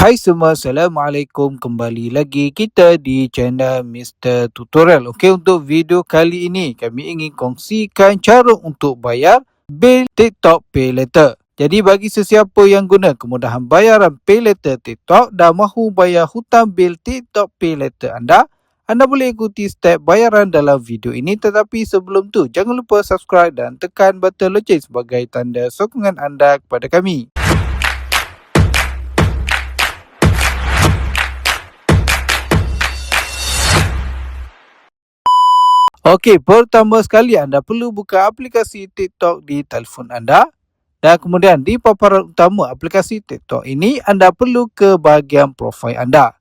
Hai semua, Assalamualaikum. Kembali lagi kita di channel Mr. Tutorial. Okey, untuk video kali ini kami ingin kongsikan cara untuk bayar bil TikTok Pay Later. Jadi bagi sesiapa yang guna kemudahan bayaran Pay Later TikTok dan mahu bayar hutang bil TikTok Pay Later anda boleh ikuti step bayaran dalam video ini. Tetapi sebelum tu, jangan lupa subscribe dan tekan button loceng sebagai tanda sokongan anda kepada kami. Okey, pertama sekali anda perlu buka aplikasi TikTok di telefon anda. Dan kemudian di paparan utama aplikasi TikTok ini, anda perlu ke bahagian profil anda.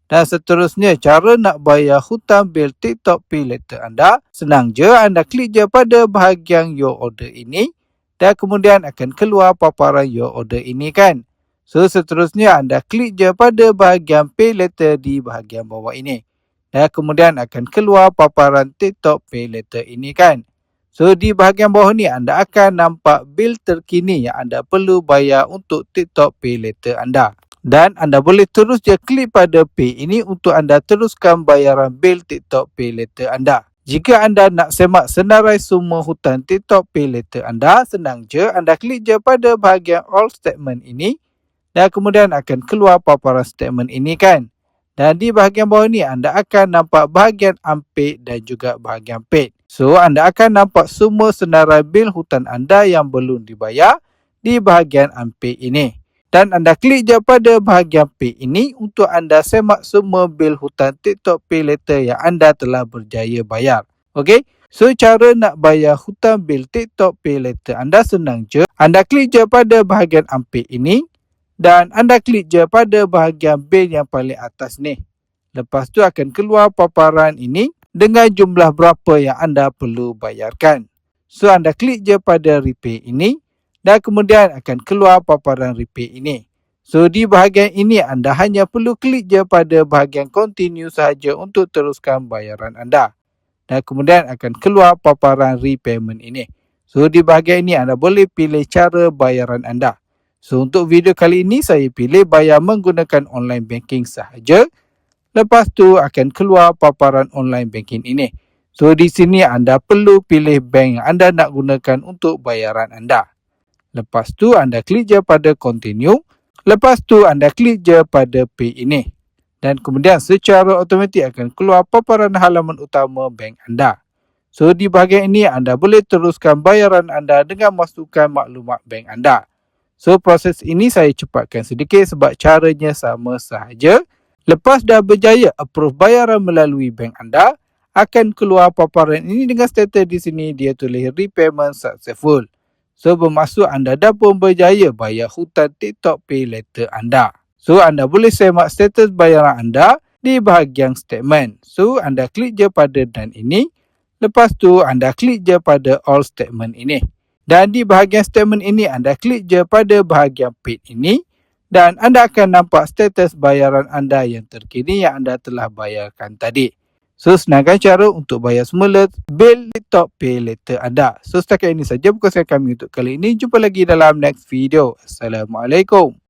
Dan seterusnya, cara nak bayar hutang bil TikTok Pay Later anda, senang je, anda klik je pada bahagian Your Order ini. Dan kemudian akan keluar paparan Your Order ini kan. So, seterusnya anda klik je pada bahagian Pay Later di bahagian bawah ini. Dan kemudian akan keluar paparan TikTok Pay Later ini kan. So di bahagian bawah ni anda akan nampak bil terkini yang anda perlu bayar untuk TikTok Pay Later anda. Dan anda boleh terus je klik pada Pay ini untuk anda teruskan bayaran bil TikTok Pay Later anda. Jika anda nak semak senarai semua hutang TikTok Pay Later anda, senang je, anda klik je pada bahagian All Statement ini. Dan kemudian akan keluar paparan statement ini kan. Dan di bahagian bawah ni anda akan nampak bahagian Unpaid dan juga bahagian Paid. So anda akan nampak semua senarai bil hutang anda yang belum dibayar di bahagian Unpaid ini. Dan anda klik je pada bahagian Paid ini untuk anda semak semua bil hutang TikTok Pay Later yang anda telah berjaya bayar. Okey? So cara nak bayar hutang bil TikTok Pay Later anda senang je. Anda klik je pada bahagian Unpaid ini. Dan anda klik je pada bahagian bil yang paling atas ni. Lepas tu akan keluar paparan ini dengan jumlah berapa yang anda perlu bayarkan. So anda klik je pada Repay ini dan kemudian akan keluar paparan Repay ini. So di bahagian ini anda hanya perlu klik je pada bahagian Continue sahaja untuk teruskan bayaran anda. Dan kemudian akan keluar paparan Repayment ini. So di bahagian ini anda boleh pilih cara bayaran anda. So untuk video kali ini saya pilih bayar menggunakan online banking sahaja. Lepas tu akan keluar paparan online banking ini. So di sini anda perlu pilih bank yang anda nak gunakan untuk bayaran anda. Lepas tu anda klik je pada continue. Lepas tu anda klik je pada pay ini. Dan kemudian secara automatik akan keluar paparan halaman utama bank anda. So di bahagian ini anda boleh teruskan bayaran anda dengan masukkan maklumat bank anda. So proses ini saya cepatkan sedikit sebab caranya sama sahaja. Lepas dah berjaya approve bayaran melalui bank anda, akan keluar paparan ini dengan status di sini dia tulis repayment successful. So bermaksud anda dah pun berjaya bayar hutang TikTok Pay Later anda. So anda boleh semak status bayaran anda di bahagian statement. So anda klik je pada done ini. Lepas tu anda klik je pada all statement ini. Dan di bahagian statement ini anda klik je pada bahagian paid ini. Dan anda akan nampak status bayaran anda yang terkini yang anda telah bayarkan tadi. So senangkan cara untuk bayar semula bil TikTok Pay Later anda. So setakat ini saja perkongsian kami untuk kali ini. Jumpa lagi dalam next video. Assalamualaikum.